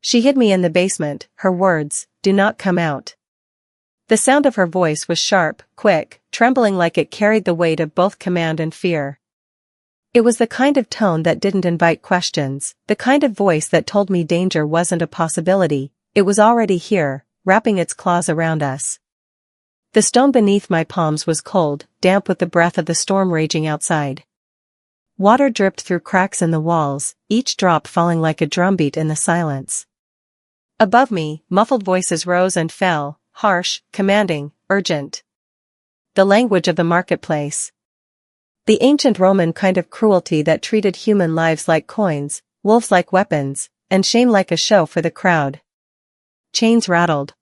She hid me in the basement, her words, "Do not come out." The sound of her voice was sharp, quick, trembling like it carried the weight of both command and fear. It was the kind of tone that didn't invite questions, the kind of voice that told me danger wasn't a possibility, it was already here, wrapping its claws around us. The stone beneath my palms was cold, damp with the breath of the storm raging outside. Water dripped through cracks in the walls, each drop falling like a drumbeat in the silence. Above me, muffled voices rose and fell, harsh, commanding, urgent. The language of the marketplace. The ancient Roman kind of cruelty that treated human lives like coins, wolves like weapons, and shame like a show for the crowd. Chains rattled.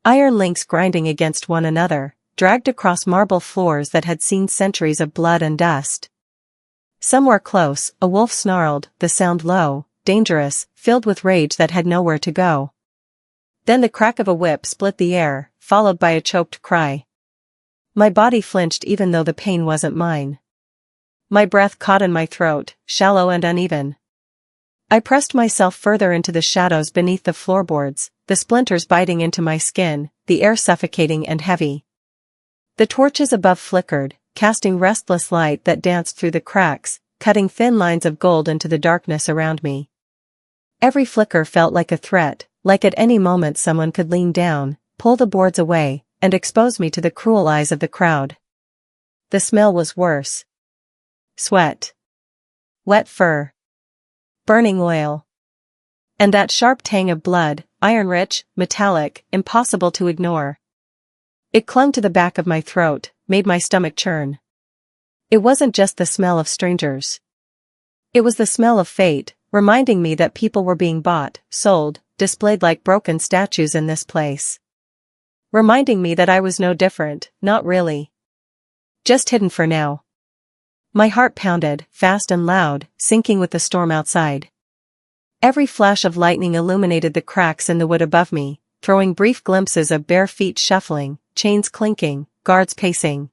Iron links grinding against one another, dragged across marble floors that had seen centuries of blood and dust. Somewhere close, a wolf snarled, the sound low, dangerous, filled with rage that had nowhere to go. Then the crack of a whip split the air, followed by a choked cry. My body flinched even though the pain wasn't mine. My breath caught in my throat, shallow and uneven. I pressed myself further into the shadows beneath the floorboards, the splinters biting into my skin, the air suffocating and heavy. The torches above flickered, casting restless light that danced through the cracks, cutting thin lines of gold into the darkness around me. Every flicker felt like a threat, like at any moment someone could lean down, pull the boards away, and expose me to the cruel eyes of the crowd. The smell was worse. Sweat. Wet fur. Burning oil. And that sharp tang of blood, iron-rich, metallic, impossible to ignore. It clung to the back of my throat, made my stomach churn. It wasn't just the smell of strangers. It was the smell of fate, reminding me that people were being bought, sold, displayed like broken statues in this place. Reminding me that I was no different, not really. Just hidden for now. My heart pounded, fast and loud, sinking with the storm outside. Every flash of lightning illuminated the cracks in the wood above me, throwing brief glimpses of bare feet shuffling, chains clinking, guards pacing.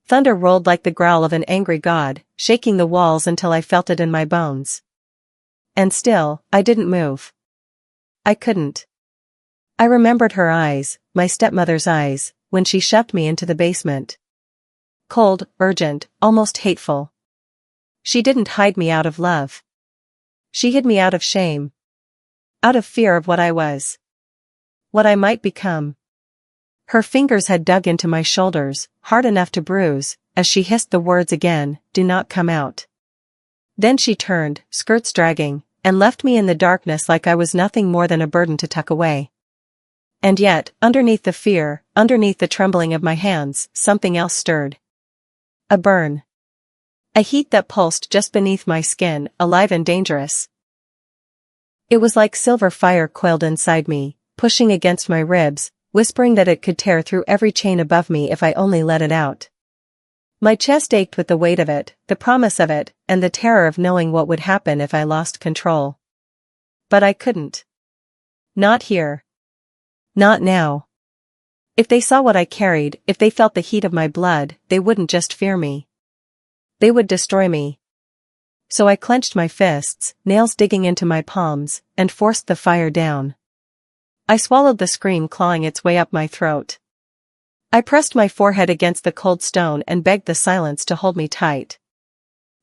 Thunder rolled like the growl of an angry god, shaking the walls until I felt it in my bones. And still, I didn't move. I couldn't. I remembered her eyes, my stepmother's eyes, when she shoved me into the basement. Cold, urgent, almost hateful. She didn't hide me out of love. She hid me out of shame. Out of fear of what I was. What I might become. Her fingers had dug into my shoulders, hard enough to bruise, as she hissed the words again, "Do not come out." Then she turned, skirts dragging, and left me in the darkness like I was nothing more than a burden to tuck away. And yet, underneath the fear, underneath the trembling of my hands, something else stirred. A burn. A heat that pulsed just beneath my skin, alive and dangerous. It was like silver fire coiled inside me, pushing against my ribs, whispering that it could tear through every chain above me if I only let it out. My chest ached with the weight of it, the promise of it, and the terror of knowing what would happen if I lost control. But I couldn't. Not here. Not now. If they saw what I carried, if they felt the heat of my blood, they wouldn't just fear me. They would destroy me. So I clenched my fists, nails digging into my palms, and forced the fire down. I swallowed the scream clawing its way up my throat. I pressed my forehead against the cold stone and begged the silence to hold me tight.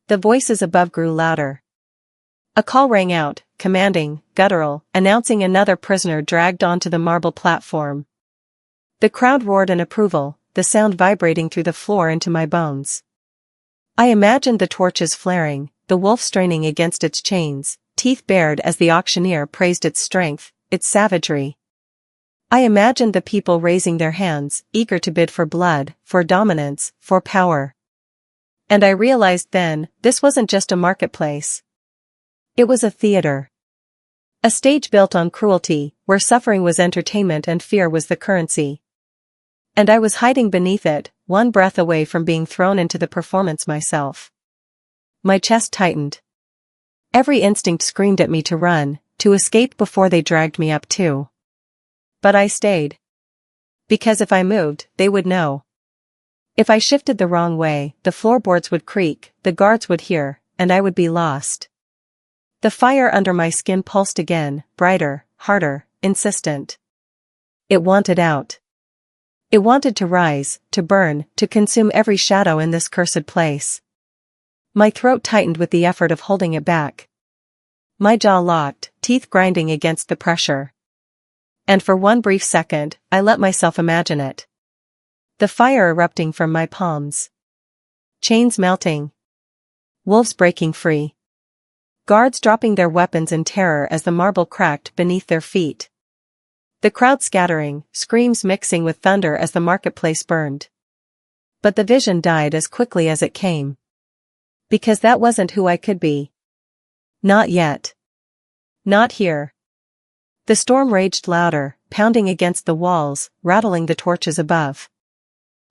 The voices above grew louder. A call rang out, commanding, guttural, announcing another prisoner dragged onto the marble platform. The crowd roared in approval, the sound vibrating through the floor into my bones. I imagined the torches flaring, the wolf straining against its chains, teeth bared as the auctioneer praised its strength, its savagery. I imagined the people raising their hands, eager to bid for blood, for dominance, for power. And I realized then, this wasn't just a marketplace. It was a theater. A stage built on cruelty, where suffering was entertainment and fear was the currency. And I was hiding beneath it, one breath away from being thrown into the performance myself. My chest tightened. Every instinct screamed at me to run, to escape before they dragged me up too. But I stayed. Because if I moved, they would know. If I shifted the wrong way, the floorboards would creak, the guards would hear, and I would be lost. The fire under my skin pulsed again, brighter, harder, insistent. It wanted out. It wanted to rise, to burn, to consume every shadow in this cursed place. My throat tightened with the effort of holding it back. My jaw locked, teeth grinding against the pressure. And for one brief second, I let myself imagine it. The fire erupting from my palms. Chains melting. Wolves breaking free. Guards dropping their weapons in terror as the marble cracked beneath their feet. The crowd scattering, screams mixing with thunder as the marketplace burned. But the vision died as quickly as it came. Because that wasn't who I could be. Not yet. Not here. The storm raged louder, pounding against the walls, rattling the torches above.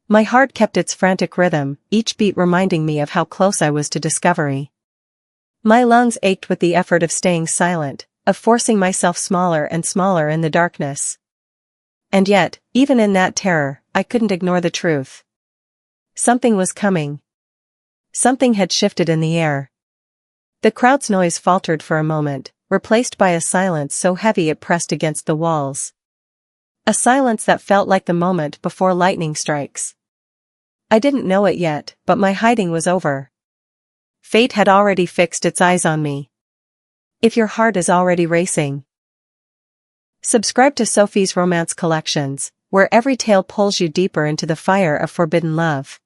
My heart kept its frantic rhythm, each beat reminding me of how close I was to discovery. My lungs ached with the effort of staying silent, of forcing myself smaller and smaller in the darkness. And yet, even in that terror, I couldn't ignore the truth. Something was coming. Something had shifted in the air. The crowd's noise faltered for a moment, replaced by a silence so heavy it pressed against the walls. A silence that felt like the moment before lightning strikes. I didn't know it yet, but my hiding was over. Fate had already fixed its eyes on me. If your heart is already racing. Subscribe to Sophie's Romance Collections, where every tale pulls you deeper into the fire of forbidden love.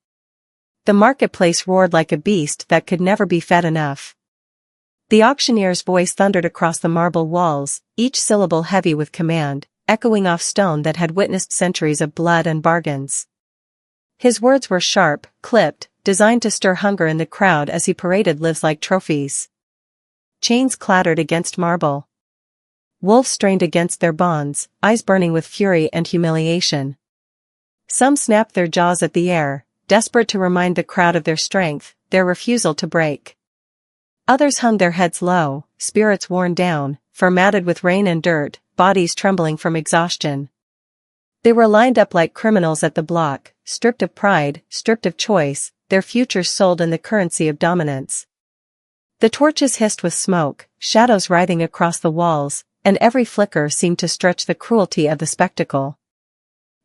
The marketplace roared like a beast that could never be fed enough. The auctioneer's voice thundered across the marble walls, each syllable heavy with command, echoing off stone that had witnessed centuries of blood and bargains. His words were sharp, clipped, designed to stir hunger in the crowd as he paraded lives like trophies. Chains clattered against marble. Wolves strained against their bonds, eyes burning with fury and humiliation. Some snapped their jaws at the air, desperate to remind the crowd of their strength, their refusal to break. Others hung their heads low, spirits worn down, formatted with rain and dirt, bodies trembling from exhaustion. They were lined up like criminals at the block, stripped of pride, stripped of choice, their futures sold in the currency of dominance. The torches hissed with smoke, shadows writhing across the walls, and every flicker seemed to stretch the cruelty of the spectacle.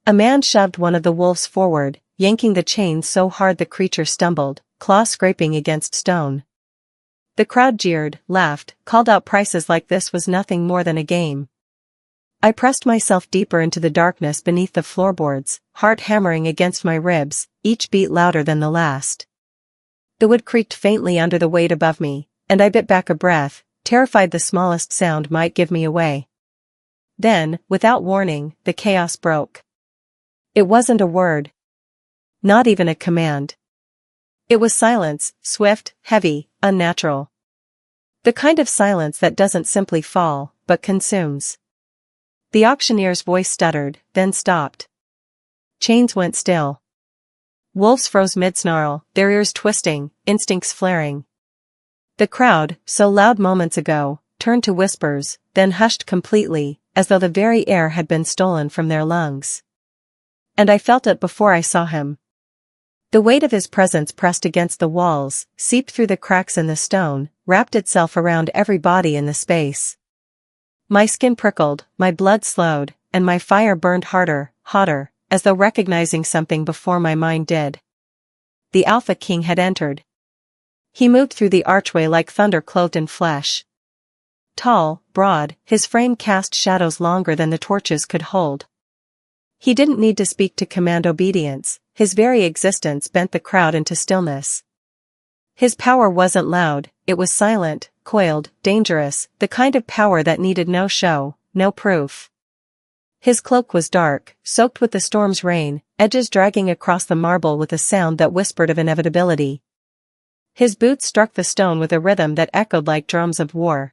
A man shoved one of the wolves forward, yanking the chain so hard the creature stumbled, claws scraping against stone. The crowd jeered, laughed, called out prices like this was nothing more than a game. I pressed myself deeper into the darkness beneath the floorboards, heart hammering against my ribs, each beat louder than the last. The wood creaked faintly under the weight above me, and I bit back a breath, terrified the smallest sound might give me away. Then, without warning, the chaos broke. It wasn't a word. Not even a command. It was silence, swift, heavy, unnatural. The kind of silence that doesn't simply fall, but consumes. The auctioneer's voice stuttered, then stopped. Chains went still. Wolves froze mid-snarl, their ears twisting, instincts flaring. The crowd, so loud moments ago, turned to whispers, then hushed completely, as though the very air had been stolen from their lungs. And I felt it before I saw him. The weight of his presence pressed against the walls, seeped through the cracks in the stone, wrapped itself around every body in the space. My skin prickled, my blood slowed, and my fire burned harder, hotter, as though recognizing something before my mind did. The Alpha King had entered. He moved through the archway like thunder clothed in flesh. Tall, broad, his frame cast shadows longer than the torches could hold. He didn't need to speak to command obedience, his very existence bent the crowd into stillness. His power wasn't loud, it was silent, coiled, dangerous, the kind of power that needed no show, no proof. His cloak was dark, soaked with the storm's rain, edges dragging across the marble with a sound that whispered of inevitability. His boots struck the stone with a rhythm that echoed like drums of war.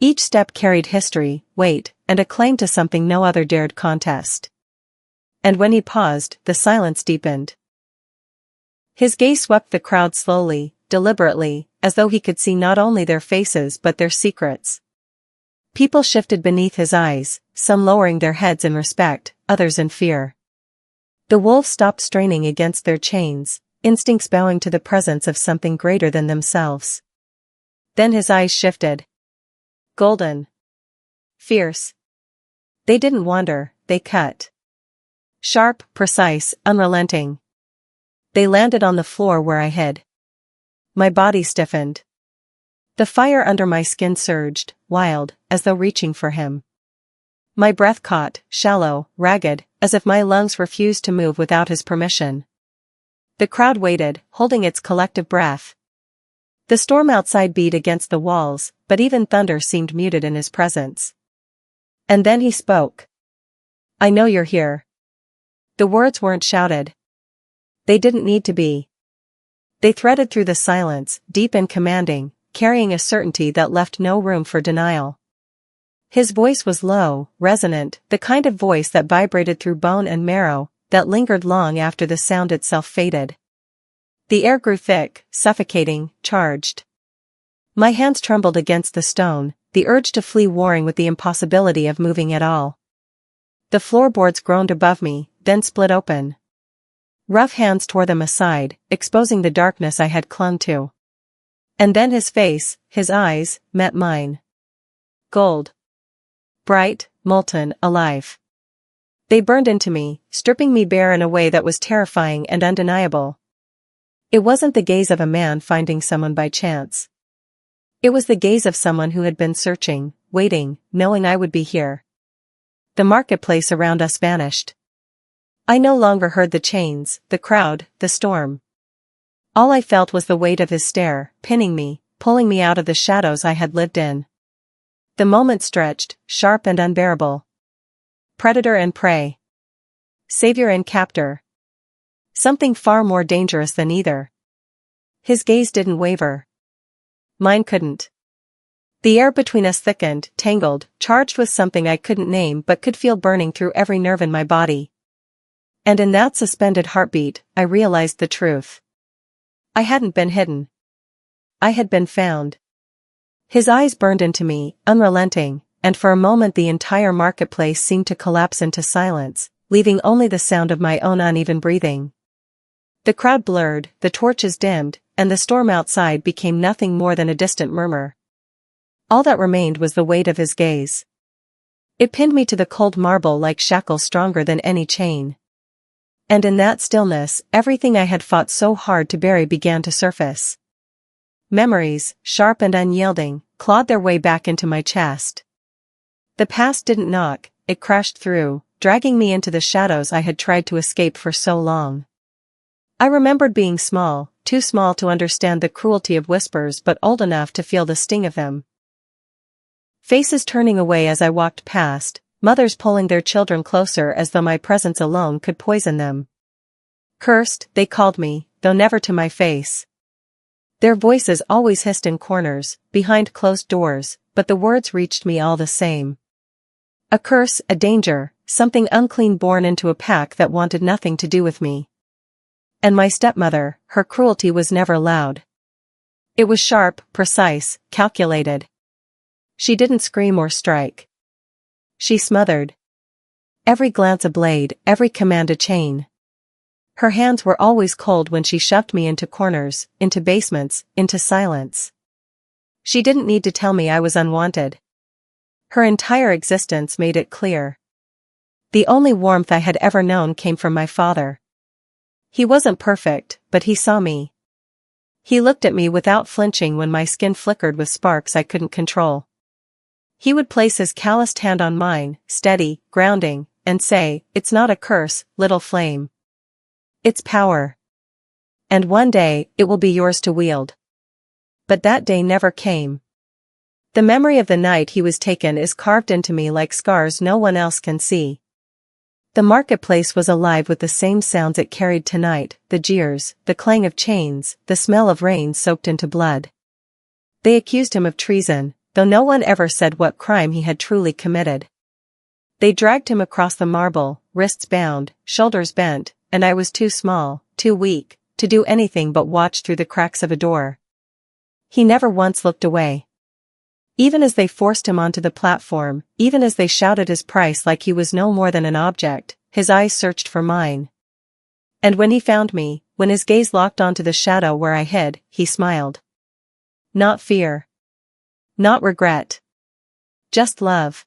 Each step carried history, weight, and a claim to something no other dared contest. And when he paused, the silence deepened. His gaze swept the crowd slowly, deliberately, as though he could see not only their faces but their secrets. People shifted beneath his eyes, some lowering their heads in respect, others in fear. The wolves stopped straining against their chains, instincts bowing to the presence of something greater than themselves. Then his eyes shifted. Golden. Fierce. They didn't wander, they cut. Sharp, precise, unrelenting. They landed on the floor where I hid. My body stiffened. The fire under my skin surged, wild, as though reaching for him. My breath caught, shallow, ragged, as if my lungs refused to move without his permission. The crowd waited, holding its collective breath. The storm outside beat against the walls, but even thunder seemed muted in his presence. And then he spoke. I know you're here. The words weren't shouted. They didn't need to be. They threaded through the silence, deep and commanding, carrying a certainty that left no room for denial. His voice was low, resonant, the kind of voice that vibrated through bone and marrow, that lingered long after the sound itself faded. The air grew thick, suffocating, charged. My hands trembled against the stone, the urge to flee warring with the impossibility of moving at all. The floorboards groaned above me, then split open. Rough hands tore them aside, exposing the darkness I had clung to. And then his face, his eyes, met mine. Gold. Bright, molten, alive. They burned into me, stripping me bare in a way that was terrifying and undeniable. It wasn't the gaze of a man finding someone by chance. It was the gaze of someone who had been searching, waiting, knowing I would be here. The marketplace around us vanished. I no longer heard the chains, the crowd, the storm. All I felt was the weight of his stare, pinning me, pulling me out of the shadows I had lived in. The moment stretched, sharp and unbearable. Predator and prey. Savior and captor. Something far more dangerous than either. His gaze didn't waver. Mine couldn't. The air between us thickened, tangled, charged with something I couldn't name but could feel burning through every nerve in my body. And in that suspended heartbeat, I realized the truth. I hadn't been hidden. I had been found. His eyes burned into me, unrelenting, and for a moment the entire marketplace seemed to collapse into silence, leaving only the sound of my own uneven breathing. The crowd blurred, the torches dimmed, and the storm outside became nothing more than a distant murmur. All that remained was the weight of his gaze. It pinned me to the cold marble like shackles stronger than any chain. And in that stillness, everything I had fought so hard to bury began to surface. Memories, sharp and unyielding, clawed their way back into my chest. The past didn't knock, it crashed through, dragging me into the shadows I had tried to escape for so long. I remembered being small, too small to understand the cruelty of whispers but old enough to feel the sting of them. Faces turning away as I walked past, mothers pulling their children closer as though my presence alone could poison them. Cursed, they called me, though never to my face. Their voices always hissed in corners, behind closed doors, but the words reached me all the same. A curse, a danger, something unclean born into a pack that wanted nothing to do with me. And my stepmother, her cruelty was never loud. It was sharp, precise, calculated. She didn't scream or strike. She smothered. Every glance a blade, every command a chain. Her hands were always cold when she shoved me into corners, into basements, into silence. She didn't need to tell me I was unwanted. Her entire existence made it clear. The only warmth I had ever known came from my father. He wasn't perfect, but he saw me. He looked at me without flinching when my skin flickered with sparks I couldn't control. He would place his calloused hand on mine, steady, grounding, and say, "It's not a curse, little flame. It's power. And one day, it will be yours to wield." But that day never came. The memory of the night he was taken is carved into me like scars no one else can see. The marketplace was alive with the same sounds it carried tonight, the jeers, the clang of chains, the smell of rain soaked into blood. They accused him of treason, though no one ever said what crime he had truly committed. They dragged him across the marble, wrists bound, shoulders bent, and I was too small, too weak, to do anything but watch through the cracks of a door. He never once looked away. Even as they forced him onto the platform, even as they shouted his price like he was no more than an object, his eyes searched for mine. And when he found me, when his gaze locked onto the shadow where I hid, he smiled. Not fear. Not regret. Just love.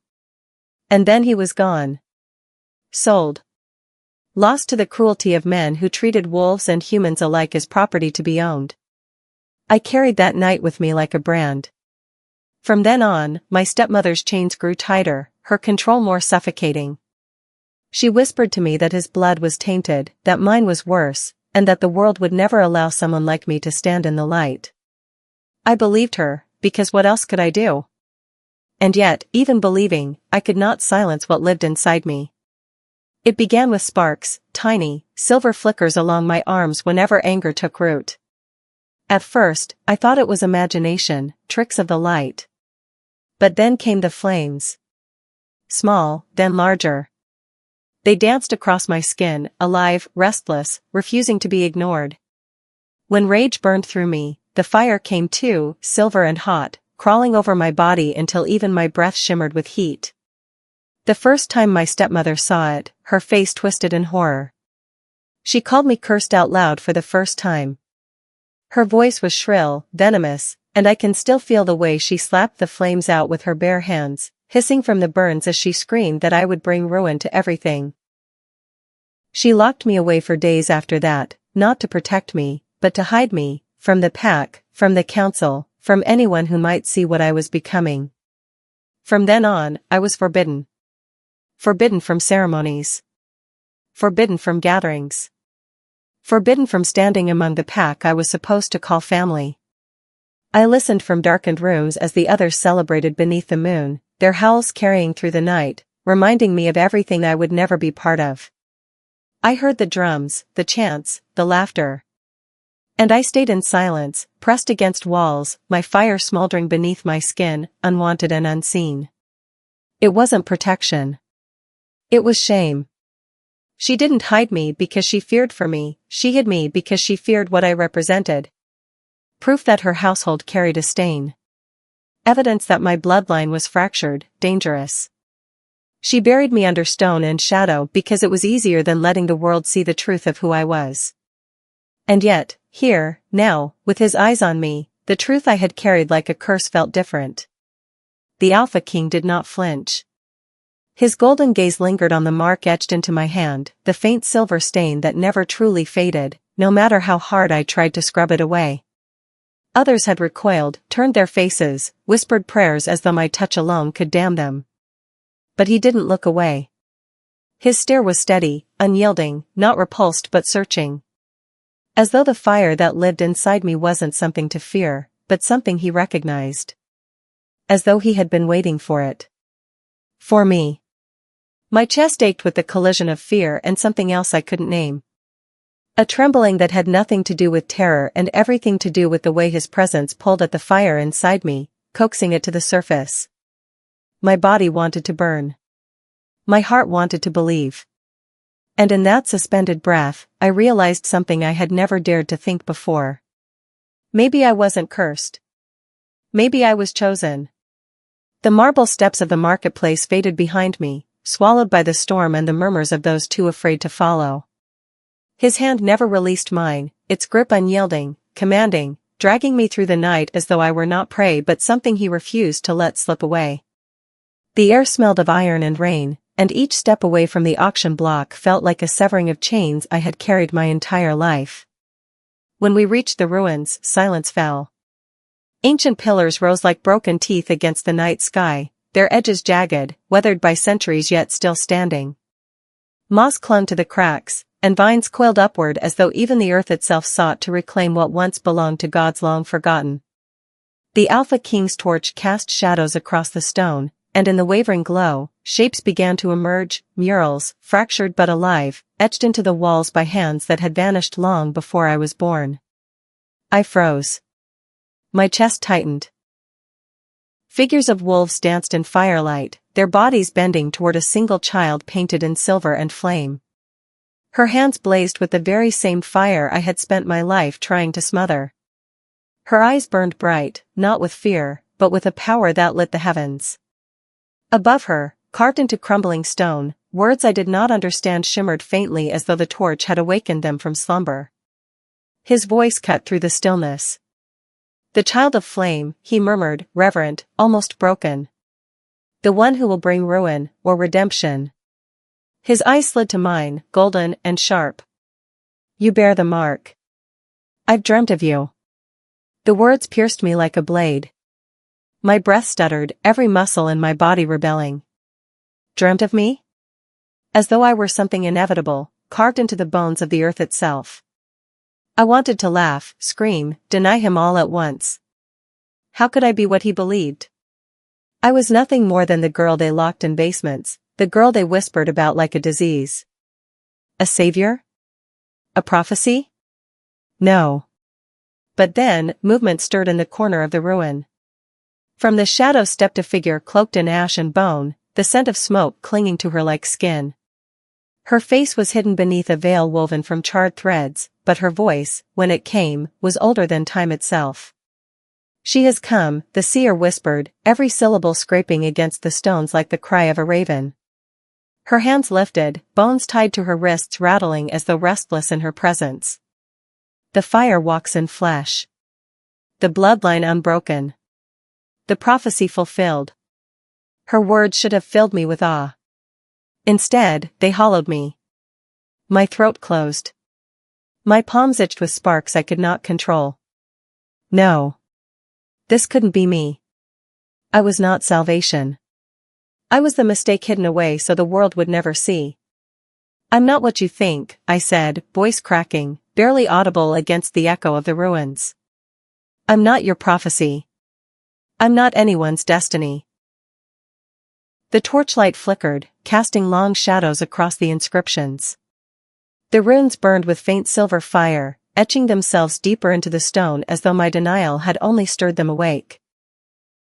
And then he was gone. Sold. Lost to the cruelty of men who treated wolves and humans alike as property to be owned. I carried that night with me like a brand. From then on, my stepmother's chains grew tighter, her control more suffocating. She whispered to me that his blood was tainted, that mine was worse, and that the world would never allow someone like me to stand in the light. I believed her, because what else could I do? And yet, even believing, I could not silence what lived inside me. It began with sparks, tiny, silver flickers along my arms whenever anger took root. At first, I thought it was imagination, tricks of the light. But then came the flames. Small, then larger. They danced across my skin, alive, restless, refusing to be ignored. When rage burned through me, the fire came too, silver and hot, crawling over my body until even my breath shimmered with heat. The first time my stepmother saw it, her face twisted in horror. She called me cursed out loud for the first time. Her voice was shrill, venomous, and I can still feel the way she slapped the flames out with her bare hands, hissing from the burns as she screamed that I would bring ruin to everything. She locked me away for days after that, not to protect me, but to hide me, from the pack, from the council, from anyone who might see what I was becoming. From then on, I was forbidden. Forbidden from ceremonies. Forbidden from gatherings. Forbidden from standing among the pack I was supposed to call family. I listened from darkened rooms as the others celebrated beneath the moon, their howls carrying through the night, reminding me of everything I would never be part of. I heard the drums, the chants, the laughter. And I stayed in silence, pressed against walls, my fire smoldering beneath my skin, unwanted and unseen. It wasn't protection. It was shame. She didn't hide me because she feared for me, she hid me because she feared what I represented. Proof that her household carried a stain. Evidence that my bloodline was fractured, dangerous. She buried me under stone and shadow because it was easier than letting the world see the truth of who I was. And yet, here, now, with his eyes on me, the truth I had carried like a curse felt different. The Alpha King did not flinch. His golden gaze lingered on the mark etched into my hand, the faint silver stain that never truly faded, no matter how hard I tried to scrub it away. Others had recoiled, turned their faces, whispered prayers as though my touch alone could damn them. But he didn't look away. His stare was steady, unyielding, not repulsed but searching. As though the fire that lived inside me wasn't something to fear, but something he recognized. As though he had been waiting for it. For me. My chest ached with the collision of fear and something else I couldn't name. A trembling that had nothing to do with terror and everything to do with the way his presence pulled at the fire inside me, coaxing it to the surface. My body wanted to burn. My heart wanted to believe. And in that suspended breath, I realized something I had never dared to think before. Maybe I wasn't cursed. Maybe I was chosen. The marble steps of the marketplace faded behind me, swallowed by the storm and the murmurs of those too afraid to follow. His hand never released mine, its grip unyielding, commanding, dragging me through the night as though I were not prey but something he refused to let slip away. The air smelled of iron and rain, and each step away from the auction block felt like a severing of chains I had carried my entire life. When we reached the ruins, silence fell. Ancient pillars rose like broken teeth against the night sky, their edges jagged, weathered by centuries yet still standing. Moss clung to the cracks, and vines coiled upward as though even the earth itself sought to reclaim what once belonged to gods long forgotten. The Alpha King's torch cast shadows across the stone, and in the wavering glow, shapes began to emerge, murals, fractured but alive, etched into the walls by hands that had vanished long before I was born. I froze. My chest tightened. Figures of wolves danced in firelight, their bodies bending toward a single child painted in silver and flame. Her hands blazed with the very same fire I had spent my life trying to smother. Her eyes burned bright, not with fear, but with a power that lit the heavens. Above her, carved into crumbling stone, words I did not understand shimmered faintly as though the torch had awakened them from slumber. His voice cut through the stillness. The child of flame, he murmured, reverent, almost broken. The one who will bring ruin, or redemption. His eyes slid to mine, golden and sharp. You bear the mark. I've dreamt of you. The words pierced me like a blade. My breath stuttered, every muscle in my body rebelling. Dreamt of me? As though I were something inevitable, carved into the bones of the earth itself. I wanted to laugh, scream, deny him all at once. How could I be what he believed? I was nothing more than the girl they locked in basements, the girl they whispered about like a disease. A savior? A prophecy? No. But then, movement stirred in the corner of the ruin. From the shadows stepped a figure cloaked in ash and bone, the scent of smoke clinging to her like skin. Her face was hidden beneath a veil woven from charred threads, but her voice, when it came, was older than time itself. She has come, the seer whispered, every syllable scraping against the stones like the cry of a raven. Her hands lifted, bones tied to her wrists rattling as though restless in her presence. The fire walks in flesh. The bloodline unbroken. The prophecy fulfilled. Her words should have filled me with awe. Instead, they hollowed me. My throat closed. My palms itched with sparks I could not control. No. This couldn't be me. I was not salvation. I was the mistake hidden away so the world would never see. I'm not what you think, I said, voice cracking, barely audible against the echo of the ruins. I'm not your prophecy. I'm not anyone's destiny. The torchlight flickered, casting long shadows across the inscriptions. The runes burned with faint silver fire, etching themselves deeper into the stone as though my denial had only stirred them awake.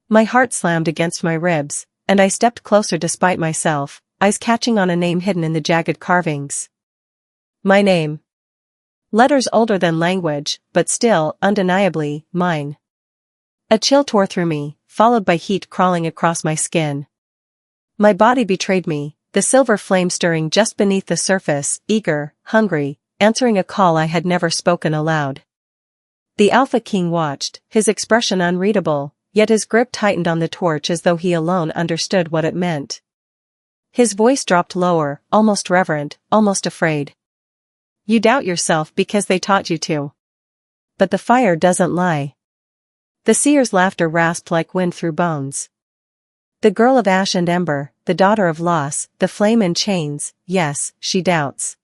My heart slammed against my ribs, and I stepped closer despite myself, eyes catching on a name hidden in the jagged carvings. My name. Letters older than language, but still, undeniably, mine. A chill tore through me, followed by heat crawling across my skin. My body betrayed me, the silver flame stirring just beneath the surface, eager, hungry, answering a call I had never spoken aloud. The Alpha King watched, his expression unreadable, yet his grip tightened on the torch as though he alone understood what it meant. His voice dropped lower, almost reverent, almost afraid. You doubt yourself because they taught you to. But the fire doesn't lie. The seer's laughter rasped like wind through bones. The girl of ash and ember, the daughter of loss, the flame in chains, yes, she doubts.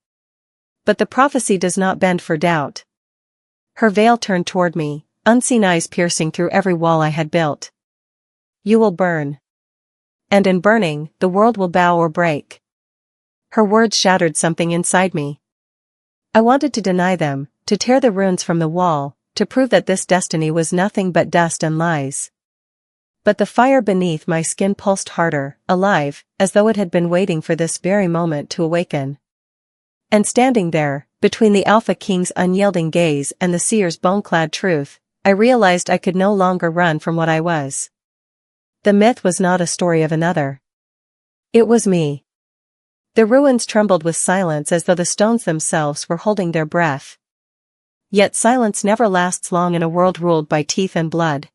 But the prophecy does not bend for doubt. Her veil turned toward me, unseen eyes piercing through every wall I had built. You will burn. And in burning, the world will bow or break. Her words shattered something inside me. I wanted to deny them, to tear the runes from the wall, to prove that this destiny was nothing but dust and lies. But the fire beneath my skin pulsed harder, alive, as though it had been waiting for this very moment to awaken. And standing there, between the Alpha King's unyielding gaze and the seer's bone-clad truth, I realized I could no longer run from what I was. The myth was not a story of another. It was me. The ruins trembled with silence as though the stones themselves were holding their breath. Yet silence never lasts long in a world ruled by teeth and blood.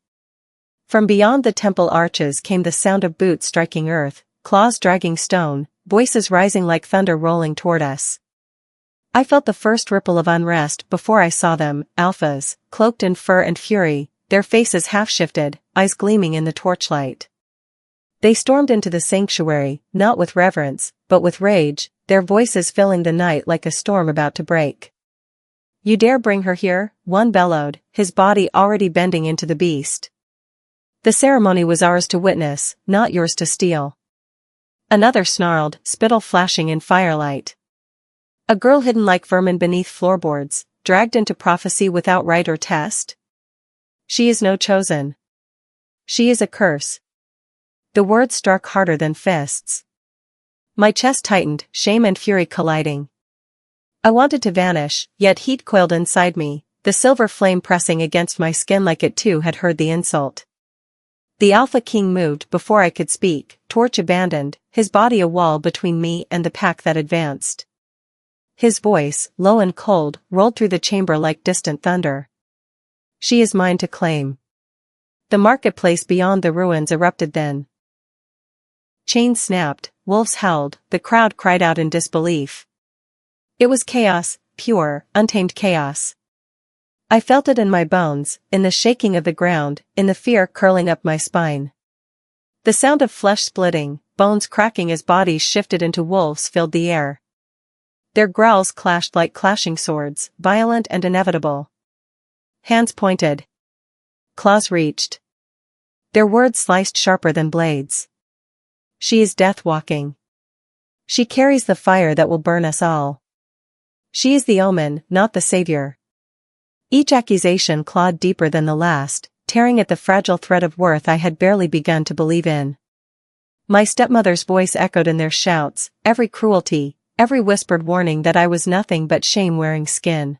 From beyond the temple arches came the sound of boots striking earth, claws dragging stone, voices rising like thunder rolling toward us. I felt the first ripple of unrest before I saw them, alphas, cloaked in fur and fury, their faces half-shifted, eyes gleaming in the torchlight. They stormed into the sanctuary, not with reverence, but with rage, their voices filling the night like a storm about to break. You dare bring her here? One bellowed, his body already bending into the beast. The ceremony was ours to witness, not yours to steal. Another snarled, spittle flashing in firelight. A girl hidden like vermin beneath floorboards, dragged into prophecy without rite or test? She is no chosen. She is a curse. The words struck harder than fists. My chest tightened, shame and fury colliding. I wanted to vanish, yet heat coiled inside me, the silver flame pressing against my skin like it too had heard the insult. The Alpha King moved before I could speak, torch abandoned, his body a wall between me and the pack that advanced. His voice, low and cold, rolled through the chamber like distant thunder. She is mine to claim. The marketplace beyond the ruins erupted then. Chains snapped, wolves howled, the crowd cried out in disbelief. It was chaos, pure, untamed chaos. I felt it in my bones, in the shaking of the ground, in the fear curling up my spine. The sound of flesh splitting, bones cracking as bodies shifted into wolves filled the air. Their growls clashed like clashing swords, violent and inevitable. Hands pointed. Claws reached. Their words sliced sharper than blades. She is death walking. She carries the fire that will burn us all. She is the omen, not the savior. Each accusation clawed deeper than the last, tearing at the fragile thread of worth I had barely begun to believe in. My stepmother's voice echoed in their shouts, every cruelty, every whispered warning that I was nothing but shame-wearing skin.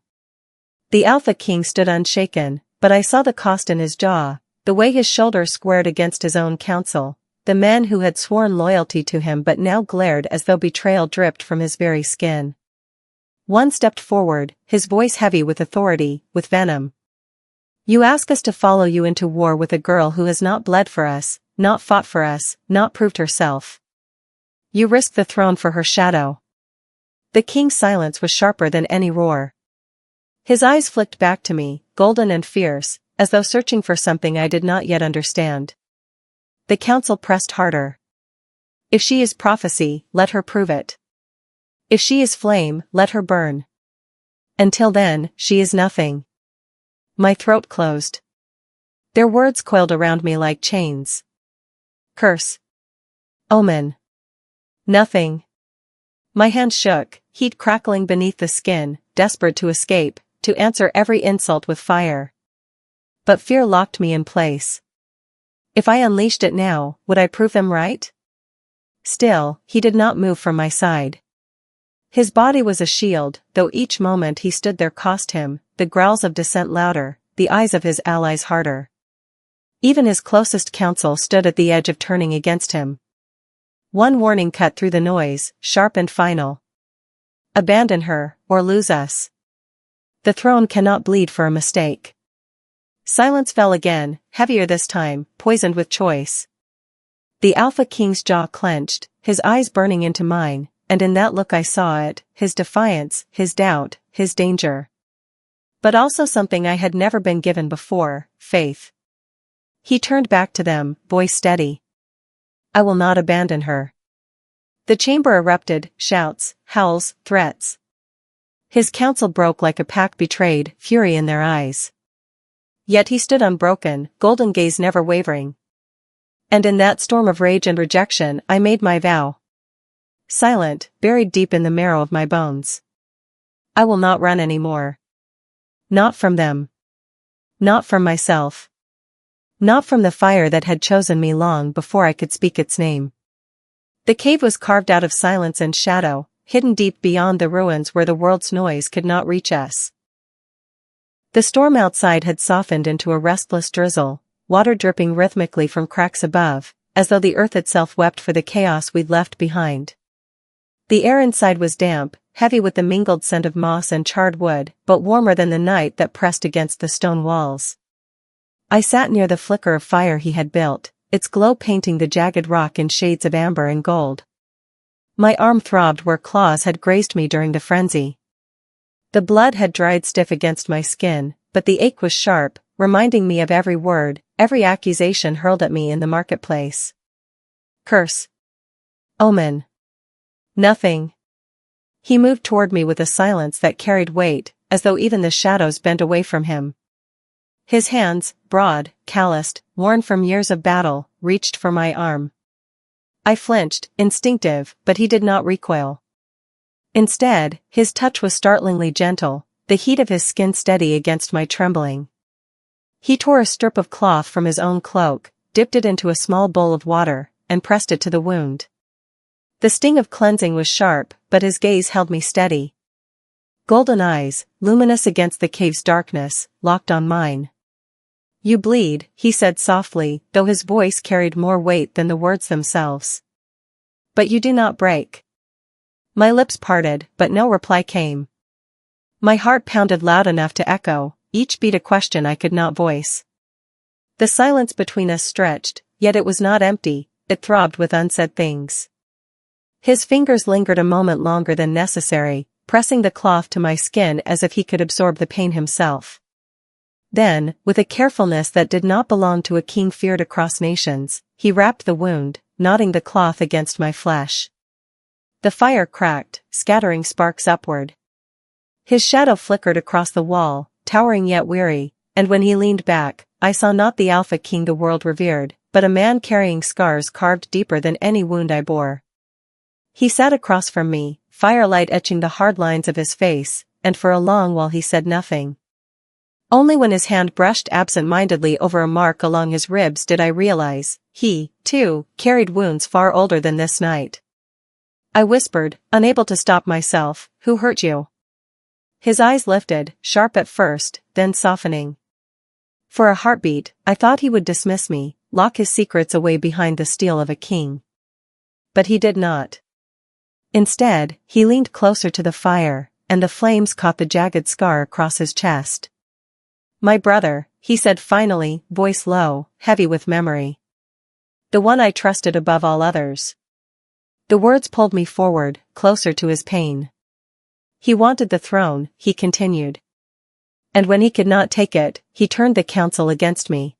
The Alpha King stood unshaken, but I saw the cost in his jaw, the way his shoulders squared against his own counsel, the man who had sworn loyalty to him but now glared as though betrayal dripped from his very skin. One stepped forward, his voice heavy with authority, with venom. You ask us to follow you into war with a girl who has not bled for us, not fought for us, not proved herself. You risk the throne for her shadow. The king's silence was sharper than any roar. His eyes flicked back to me, golden and fierce, as though searching for something I did not yet understand. The council pressed harder. If she is prophecy, let her prove it. If she is flame, let her burn. Until then, she is nothing. My throat closed. Their words coiled around me like chains. Curse. Omen. Nothing. My hand shook, heat crackling beneath the skin, desperate to escape, to answer every insult with fire. But fear locked me in place. If I unleashed it now, would I prove them right? Still, he did not move from my side. His body was a shield, though each moment he stood there cost him, the growls of dissent louder, the eyes of his allies harder. Even his closest counsel stood at the edge of turning against him. One warning cut through the noise, sharp and final. Abandon her, or lose us. The throne cannot bleed for a mistake. Silence fell again, heavier this time, poisoned with choice. The Alpha King's jaw clenched, his eyes burning into mine, and in that look I saw it, his defiance, his doubt, his danger. But also something I had never been given before, faith. He turned back to them, voice steady. I will not abandon her. The chamber erupted, shouts, howls, threats. His counsel broke like a pack betrayed, fury in their eyes. Yet he stood unbroken, golden gaze never wavering. And in that storm of rage and rejection I made my vow. Silent, buried deep in the marrow of my bones. I will not run anymore. Not from them. Not from myself. Not from the fire that had chosen me long before I could speak its name. The cave was carved out of silence and shadow, hidden deep beyond the ruins where the world's noise could not reach us. The storm outside had softened into a restless drizzle, water dripping rhythmically from cracks above, as though the earth itself wept for the chaos we'd left behind. The air inside was damp, heavy with the mingled scent of moss and charred wood, but warmer than the night that pressed against the stone walls. I sat near the flicker of fire he had built, its glow painting the jagged rock in shades of amber and gold. My arm throbbed where claws had grazed me during the frenzy. The blood had dried stiff against my skin, but the ache was sharp, reminding me of every word, every accusation hurled at me in the marketplace. Curse. Omen. Nothing. He moved toward me with a silence that carried weight, as though even the shadows bent away from him. His hands, broad, calloused, worn from years of battle, reached for my arm. I flinched, instinctive, but he did not recoil. Instead, his touch was startlingly gentle, the heat of his skin steady against my trembling. He tore a strip of cloth from his own cloak, dipped it into a small bowl of water, and pressed it to the wound. The sting of cleansing was sharp, but his gaze held me steady. Golden eyes, luminous against the cave's darkness, locked on mine. You bleed, he said softly, though his voice carried more weight than the words themselves. But you do not break. My lips parted, but no reply came. My heart pounded loud enough to echo, each beat a question I could not voice. The silence between us stretched, yet it was not empty, it throbbed with unsaid things. His fingers lingered a moment longer than necessary, pressing the cloth to my skin as if he could absorb the pain himself. Then, with a carefulness that did not belong to a king feared across nations, he wrapped the wound, knotting the cloth against my flesh. The fire cracked, scattering sparks upward. His shadow flickered across the wall, towering yet weary, and when he leaned back, I saw not the alpha king the world revered, but a man carrying scars carved deeper than any wound I bore. He sat across from me, firelight etching the hard lines of his face, and for a long while he said nothing. Only when his hand brushed absent-mindedly over a mark along his ribs did I realize, he, too, carried wounds far older than this night. I whispered, unable to stop myself, "Who hurt you?" His eyes lifted, sharp at first, then softening. For a heartbeat, I thought he would dismiss me, lock his secrets away behind the steel of a king. But he did not. Instead, he leaned closer to the fire, and the flames caught the jagged scar across his chest. "My brother," he said finally, voice low, heavy with memory. "The one I trusted above all others." The words pulled me forward, closer to his pain. "He wanted the throne," he continued. "And when he could not take it, he turned the council against me.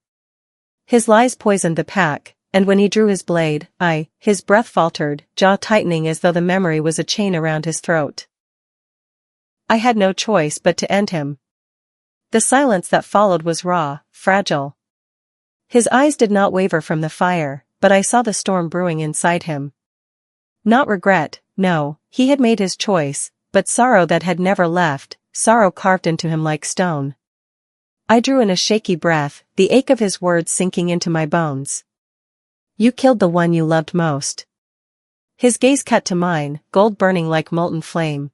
His lies poisoned the pack, and when he drew his blade, his breath faltered, jaw tightening as though the memory was a chain around his throat. I had no choice but to end him." The silence that followed was raw, fragile. His eyes did not waver from the fire, but I saw the storm brewing inside him. Not regret, no, he had made his choice, but sorrow that had never left, sorrow carved into him like stone. I drew in a shaky breath, the ache of his words sinking into my bones. "You killed the one you loved most." His gaze cut to mine, gold burning like molten flame.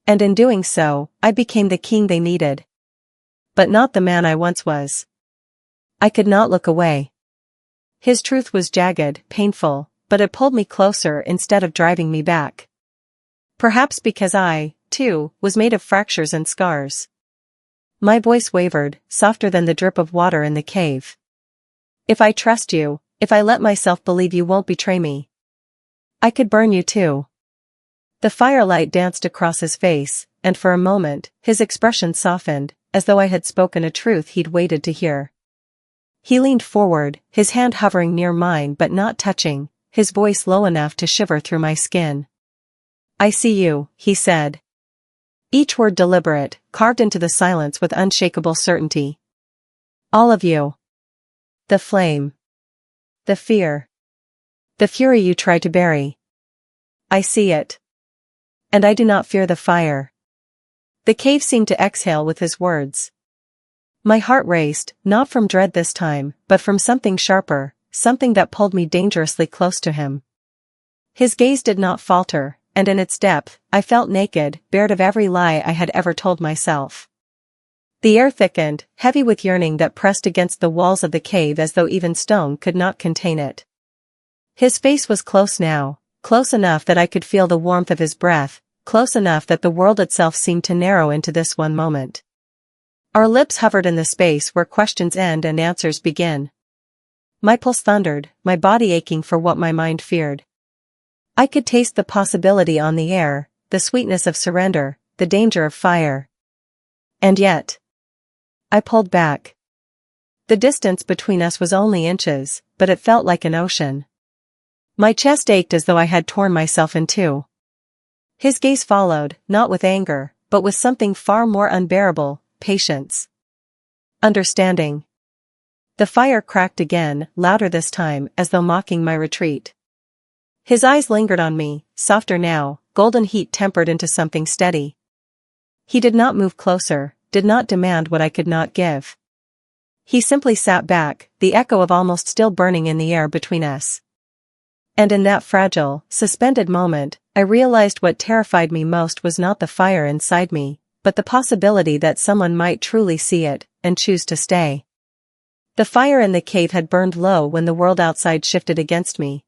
"And in doing so, I became the king they needed. But not the man I once was." I could not look away. His truth was jagged, painful, but it pulled me closer instead of driving me back. Perhaps because I, too, was made of fractures and scars. My voice wavered, softer than the drip of water in the cave. "If I trust you, if I let myself believe you won't betray me, I could burn you too." The firelight danced across his face, and for a moment, his expression softened, as though I had spoken a truth he'd waited to hear. He leaned forward, his hand hovering near mine but not touching, his voice low enough to shiver through my skin. "I see you," he said. Each word deliberate, carved into the silence with unshakable certainty. "All of you. The flame. The fear. The fury you try to bury. I see it. And I do not fear the fire." The cave seemed to exhale with his words. My heart raced, not from dread this time, but from something sharper, something that pulled me dangerously close to him. His gaze did not falter, and in its depth, I felt naked, bared of every lie I had ever told myself. The air thickened, heavy with yearning that pressed against the walls of the cave as though even stone could not contain it. His face was close now, close enough that I could feel the warmth of his breath, close enough that the world itself seemed to narrow into this one moment. Our lips hovered in the space where questions end and answers begin. My pulse thundered, my body aching for what my mind feared. I could taste the possibility on the air, the sweetness of surrender, the danger of fire. And yet, I pulled back. The distance between us was only inches, but it felt like an ocean. My chest ached as though I had torn myself in two. His gaze followed, not with anger, but with something far more unbearable, patience. Understanding. The fire cracked again, louder this time, as though mocking my retreat. His eyes lingered on me, softer now, golden heat tempered into something steady. He did not move closer, did not demand what I could not give. He simply sat back, the echo of almost still burning in the air between us. And in that fragile, suspended moment, I realized what terrified me most was not the fire inside me, but the possibility that someone might truly see it, and choose to stay. The fire in the cave had burned low when the world outside shifted against me.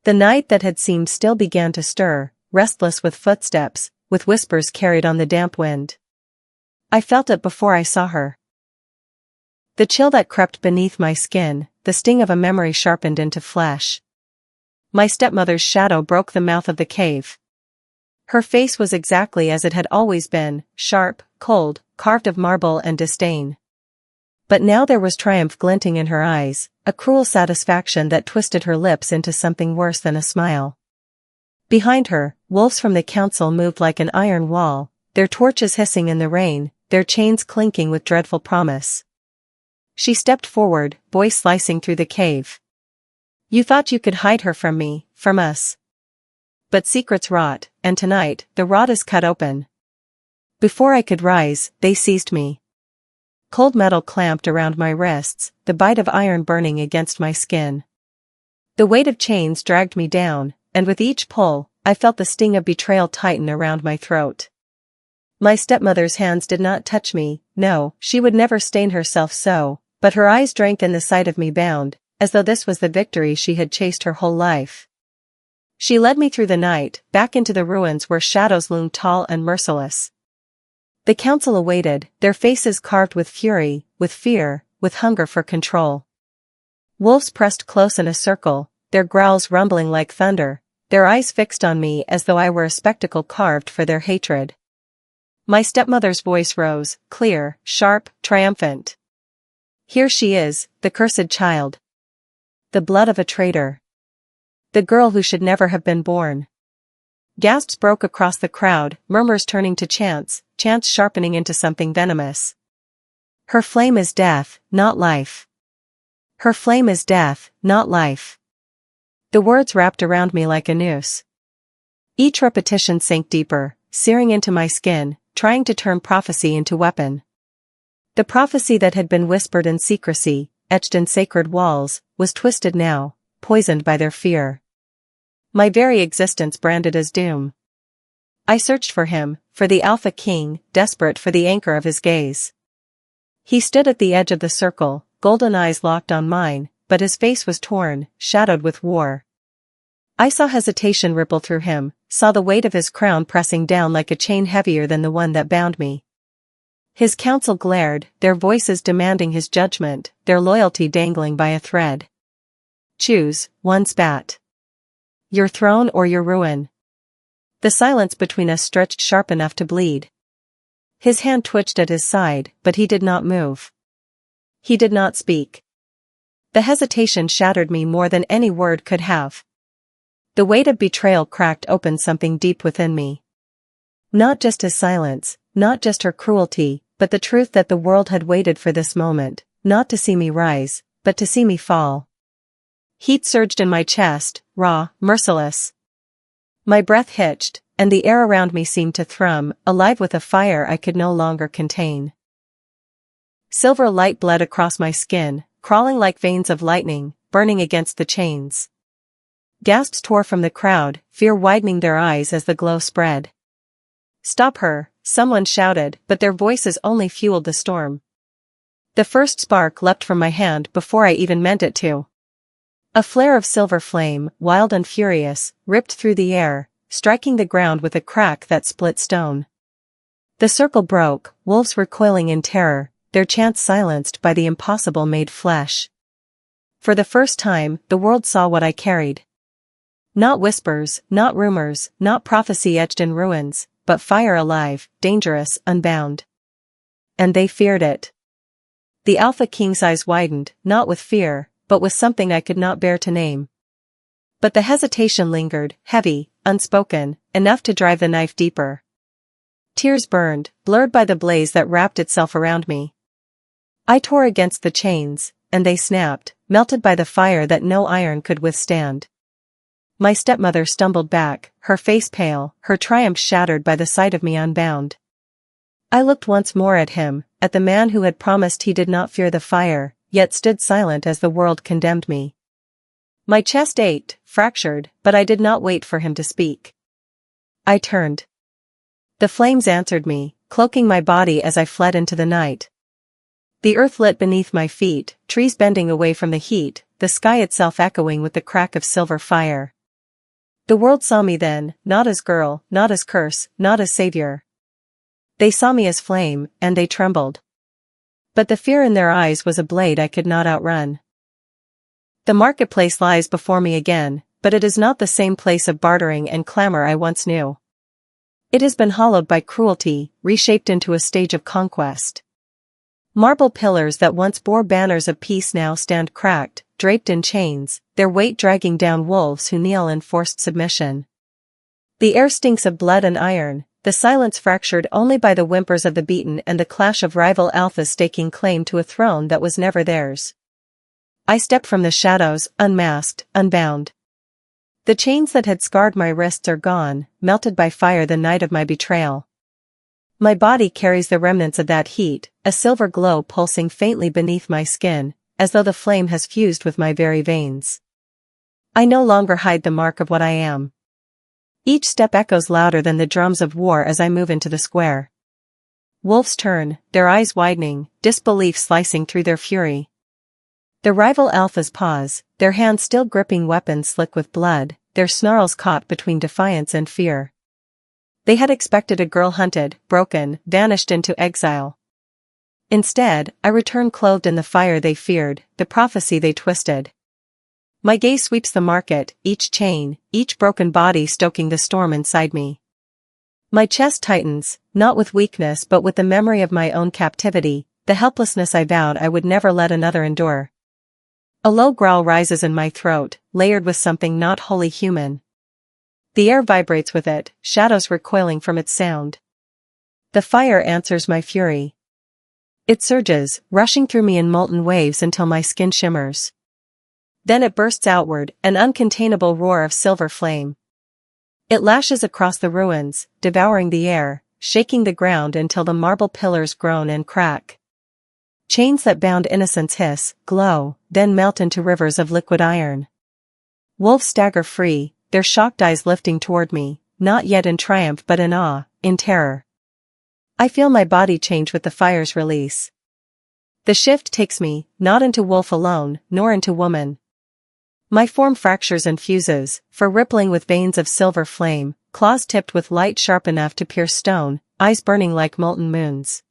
The night that had seemed still began to stir, restless with footsteps, with whispers carried on the damp wind. I felt it before I saw her. The chill that crept beneath my skin, the sting of a memory sharpened into flesh. My stepmother's shadow broke the mouth of the cave. Her face was exactly as it had always been, sharp, cold, carved of marble and disdain. But now there was triumph glinting in her eyes, a cruel satisfaction that twisted her lips into something worse than a smile. Behind her, wolves from the council moved like an iron wall, their torches hissing in the rain, their chains clinking with dreadful promise. She stepped forward, voice slicing through the cave. You thought you could hide her from me, from us. But secrets rot, and tonight, the rot is cut open. Before I could rise, they seized me. Cold metal clamped around my wrists, the bite of iron burning against my skin. The weight of chains dragged me down, and with each pull, I felt the sting of betrayal tighten around my throat. My stepmother's hands did not touch me, no, she would never stain herself so, but her eyes drank in the sight of me bound, as though this was the victory she had chased her whole life. She led me through the night, back into the ruins where shadows loomed tall and merciless. The council awaited, their faces carved with fury, with fear, with hunger for control. Wolves pressed close in a circle, their growls rumbling like thunder, their eyes fixed on me as though I were a spectacle carved for their hatred. My stepmother's voice rose, clear, sharp, triumphant. Here she is, the cursed child. The blood of a traitor. The girl who should never have been born. Gasps broke across the crowd, murmurs turning to chants, chants sharpening into something venomous. Her flame is death, not life. Her flame is death, not life. The words wrapped around me like a noose. Each repetition sank deeper, searing into my skin, trying to turn prophecy into weapon. The prophecy that had been whispered in secrecy, etched in sacred walls, was twisted now, poisoned by their fear. My very existence branded as doom. I searched for him, for the Alpha King, desperate for the anchor of his gaze. He stood at the edge of the circle, golden eyes locked on mine, but his face was torn, shadowed with war. I saw hesitation ripple through him, saw the weight of his crown pressing down like a chain heavier than the one that bound me. His council glared, their voices demanding his judgment, their loyalty dangling by a thread. Choose, one spat. Your throne or your ruin. The silence between us stretched sharp enough to bleed. His hand twitched at his side, but he did not move. He did not speak. The hesitation shattered me more than any word could have. The weight of betrayal cracked open something deep within me. Not just his silence, not just her cruelty, but the truth that the world had waited for this moment, not to see me rise, but to see me fall. Heat surged in my chest, raw, merciless. My breath hitched, and the air around me seemed to thrum, alive with a fire I could no longer contain. Silver light bled across my skin, crawling like veins of lightning, burning against the chains. Gasps tore from the crowd, fear widening their eyes as the glow spread. Stop her, someone shouted, but their voices only fueled the storm. The first spark leapt from my hand before I even meant it to. A flare of silver flame, wild and furious, ripped through the air, striking the ground with a crack that split stone. The circle broke, wolves recoiling in terror, their chants silenced by the impossible made flesh. For the first time, the world saw what I carried. Not whispers, not rumors, not prophecy etched in ruins, but fire alive, dangerous, unbound. And they feared it. The Alpha King's eyes widened, not with fear, but with something I could not bear to name. But the hesitation lingered, heavy, unspoken, enough to drive the knife deeper. Tears burned, blurred by the blaze that wrapped itself around me. I tore against the chains, and they snapped, melted by the fire that no iron could withstand. My stepmother stumbled back, her face pale, her triumph shattered by the sight of me unbound. I looked once more at him, at the man who had promised he did not fear the fire, yet stood silent as the world condemned me. My chest ached, fractured, but I did not wait for him to speak. I turned. The flames answered me, cloaking my body as I fled into the night. The earth lit beneath my feet, trees bending away from the heat, the sky itself echoing with the crack of silver fire. The world saw me then, not as girl, not as curse, not as savior. They saw me as flame, and they trembled. But the fear in their eyes was a blade I could not outrun. The marketplace lies before me again, but it is not the same place of bartering and clamor I once knew. It has been hollowed by cruelty, reshaped into a stage of conquest. Marble pillars that once bore banners of peace now stand cracked, draped in chains, their weight dragging down wolves who kneel in forced submission. The air stinks of blood and iron, the silence fractured only by the whimpers of the beaten and the clash of rival alphas staking claim to a throne that was never theirs. I step from the shadows, unmasked, unbound. The chains that had scarred my wrists are gone, melted by fire the night of my betrayal. My body carries the remnants of that heat, a silver glow pulsing faintly beneath my skin, as though the flame has fused with my very veins. I no longer hide the mark of what I am. Each step echoes louder than the drums of war as I move into the square. Wolves turn, their eyes widening, disbelief slicing through their fury. The rival alphas pause, their hands still gripping weapons slick with blood, their snarls caught between defiance and fear. They had expected a girl hunted, broken, vanished into exile. Instead, I return clothed in the fire they feared, the prophecy they twisted. My gaze sweeps the market, each chain, each broken body stoking the storm inside me. My chest tightens, not with weakness but with the memory of my own captivity, the helplessness I vowed I would never let another endure. A low growl rises in my throat, layered with something not wholly human. The air vibrates with it, shadows recoiling from its sound. The fire answers my fury. It surges, rushing through me in molten waves until my skin shimmers. Then it bursts outward, an uncontainable roar of silver flame. It lashes across the ruins, devouring the air, shaking the ground until the marble pillars groan and crack. Chains that bound innocence hiss, glow, then melt into rivers of liquid iron. Wolves stagger free, their shocked eyes lifting toward me, not yet in triumph but in awe, in terror. I feel my body change with the fire's release. The shift takes me, not into wolf alone, nor into woman. My form fractures and fuses, for rippling with veins of silver flame, claws tipped with light sharp enough to pierce stone, eyes burning like molten moons.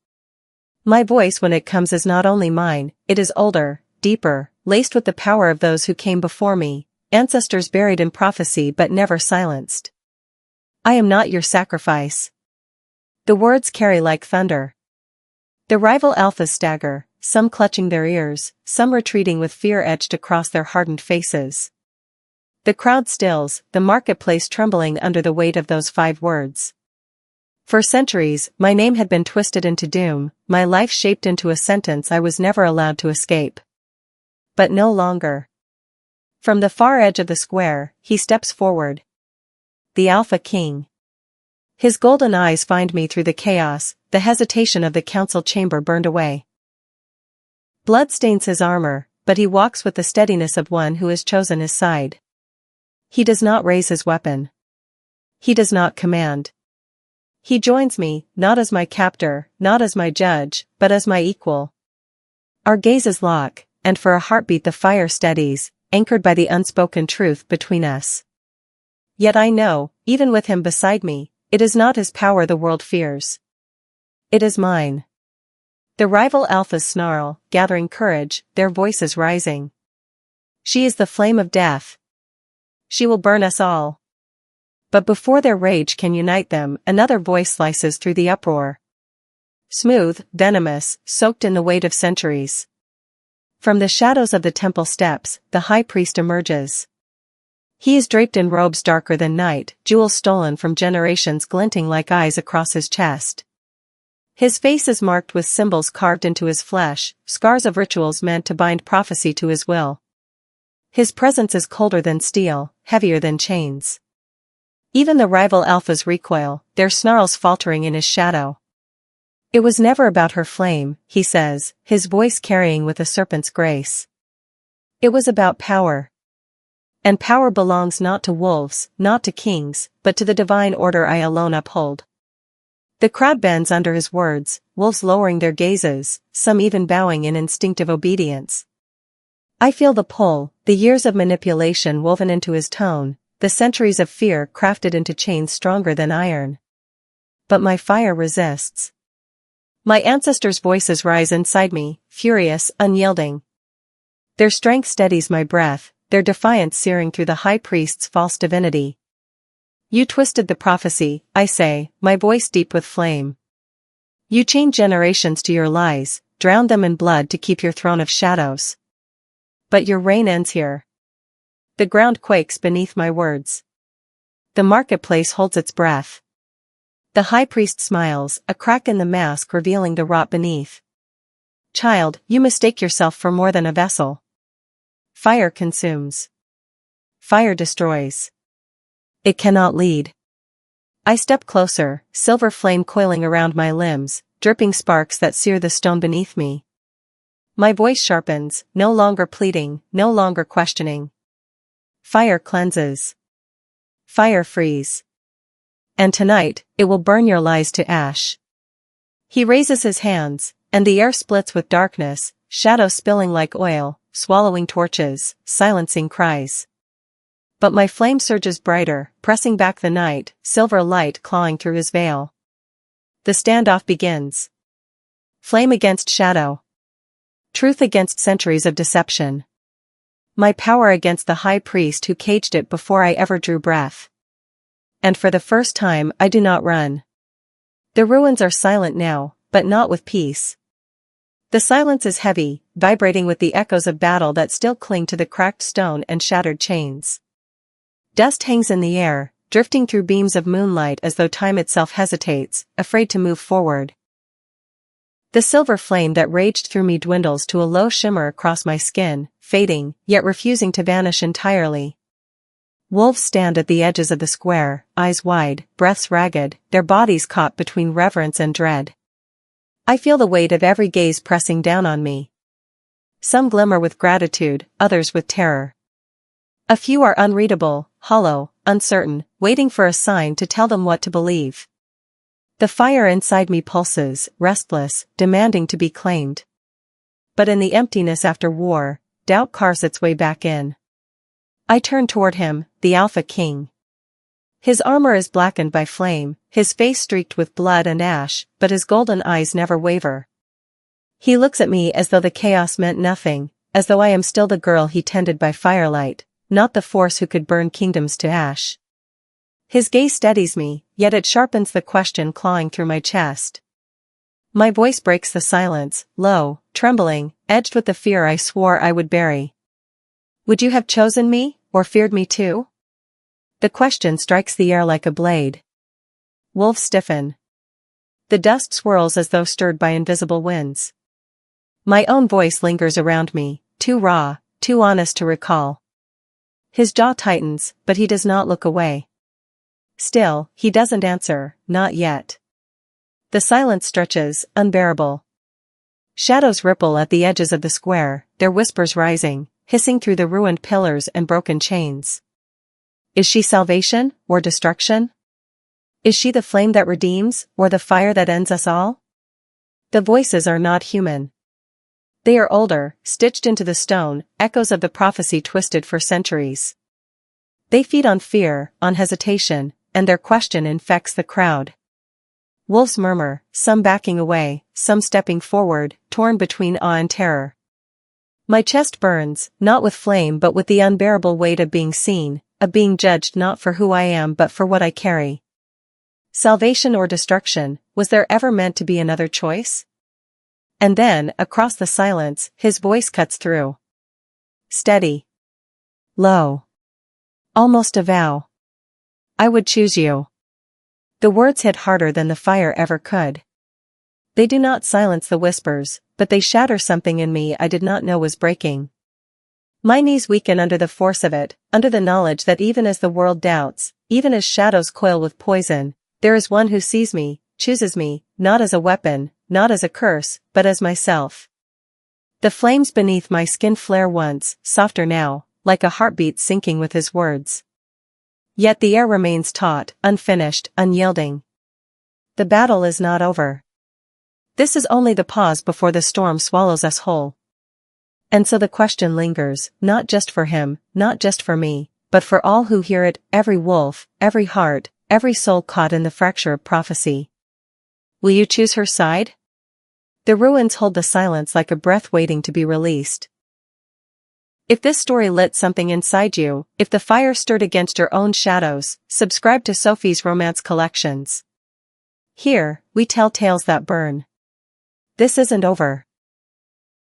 My voice when it comes is not only mine, it is older, deeper, laced with the power of those who came before me, ancestors buried in prophecy but never silenced. I am not your sacrifice. The words carry like thunder. The rival alphas stagger, some clutching their ears, some retreating with fear etched across their hardened faces. The crowd stills, the marketplace trembling under the weight of those 5 words. For centuries, my name had been twisted into doom, my life shaped into a sentence I was never allowed to escape. But no longer. From the far edge of the square, he steps forward. The Alpha King. His golden eyes find me through the chaos, the hesitation of the council chamber burned away. Blood stains his armor, but he walks with the steadiness of one who has chosen his side. He does not raise his weapon. He does not command. He joins me, not as my captor, not as my judge, but as my equal. Our gazes lock, and for a heartbeat the fire steadies, anchored by the unspoken truth between us. Yet I know, even with him beside me, it is not his power the world fears. It is mine. The rival alphas snarl, gathering courage, their voices rising. She is the flame of death. She will burn us all. But before their rage can unite them, another voice slices through the uproar. Smooth, venomous, soaked in the weight of centuries. From the shadows of the temple steps, the high priest emerges. He is draped in robes darker than night, jewels stolen from generations glinting like eyes across his chest. His face is marked with symbols carved into his flesh, scars of rituals meant to bind prophecy to his will. His presence is colder than steel, heavier than chains. Even the rival alphas recoil, their snarls faltering in his shadow. It was never about her flame, he says, his voice carrying with a serpent's grace. It was about power. And power belongs not to wolves, not to kings, but to the divine order I alone uphold. The crowd bends under his words, wolves lowering their gazes, some even bowing in instinctive obedience. I feel the pull, the years of manipulation woven into his tone, the centuries of fear crafted into chains stronger than iron. But my fire resists. My ancestors' voices rise inside me, furious, unyielding. Their strength steadies my breath, their defiance searing through the high priest's false divinity. You twisted the prophecy, I say, my voice deep with flame. You chained generations to your lies, drowned them in blood to keep your throne of shadows. But your reign ends here. The ground quakes beneath my words. The marketplace holds its breath. The high priest smiles, a crack in the mask revealing the rot beneath. Child, you mistake yourself for more than a vessel. Fire consumes. Fire destroys. It cannot lead. I step closer, silver flame coiling around my limbs, dripping sparks that sear the stone beneath me. My voice sharpens, no longer pleading, no longer questioning. Fire cleanses. Fire frees. And tonight, it will burn your lies to ash. He raises his hands, and the air splits with darkness, shadows spilling like oil, swallowing torches, silencing cries. But my flame surges brighter, pressing back the night, silver light clawing through his veil. The standoff begins. Flame against shadow. Truth against centuries of deception. My power against the high priest who caged it before I ever drew breath. And for the first time I do not run. The ruins are silent now, but not with peace. The silence is heavy, vibrating with the echoes of battle that still cling to the cracked stone and shattered chains. Dust hangs in the air, drifting through beams of moonlight as though time itself hesitates, afraid to move forward. The silver flame that raged through me dwindles to a low shimmer across my skin, fading, yet refusing to vanish entirely. Wolves stand at the edges of the square, eyes wide, breaths ragged, their bodies caught between reverence and dread. I feel the weight of every gaze pressing down on me. Some glimmer with gratitude, others with terror. A few are unreadable, hollow, uncertain, waiting for a sign to tell them what to believe. The fire inside me pulses, restless, demanding to be claimed. But in the emptiness after war, doubt carves its way back in. I turn toward him, the Alpha King. His armor is blackened by flame, his face streaked with blood and ash, but his golden eyes never waver. He looks at me as though the chaos meant nothing, as though I am still the girl he tended by firelight, not the force who could burn kingdoms to ash. His gaze steadies me, yet it sharpens the question clawing through my chest. My voice breaks the silence, low, trembling, edged with the fear I swore I would bury. Would you have chosen me, or feared me too? The question strikes the air like a blade. Wolves stiffen. The dust swirls as though stirred by invisible winds. My own voice lingers around me, too raw, too honest to recall. His jaw tightens, but he does not look away. Still, he doesn't answer, not yet. The silence stretches, unbearable. Shadows ripple at the edges of the square, their whispers rising, hissing through the ruined pillars and broken chains. Is she salvation, or destruction? Is she the flame that redeems, or the fire that ends us all? The voices are not human. They are older, stitched into the stone, echoes of the prophecy twisted for centuries. They feed on fear, on hesitation, and their question infects the crowd. Wolves murmur, some backing away, some stepping forward, torn between awe and terror. My chest burns, not with flame but with the unbearable weight of being seen, of being judged not for who I am but for what I carry. Salvation or destruction, was there ever meant to be another choice? And then, across the silence, his voice cuts through. Steady. Low. Almost a vow. I would choose you. The words hit harder than the fire ever could. They do not silence the whispers, but they shatter something in me I did not know was breaking. My knees weaken under the force of it, under the knowledge that even as the world doubts, even as shadows coil with poison, there is one who sees me, chooses me, not as a weapon, not as a curse, but as myself. The flames beneath my skin flare once, softer now, like a heartbeat syncing with his words. Yet the air remains taut, unfinished, unyielding. The battle is not over. This is only the pause before the storm swallows us whole. And so the question lingers, not just for him, not just for me, but for all who hear it, every wolf, every heart, every soul caught in the fracture of prophecy. Will you choose her side? The ruins hold the silence like a breath waiting to be released. If this story lit something inside you, if the fire stirred against your own shadows, subscribe to Sophie's Romance Collections. Here, we tell tales that burn. This isn't over.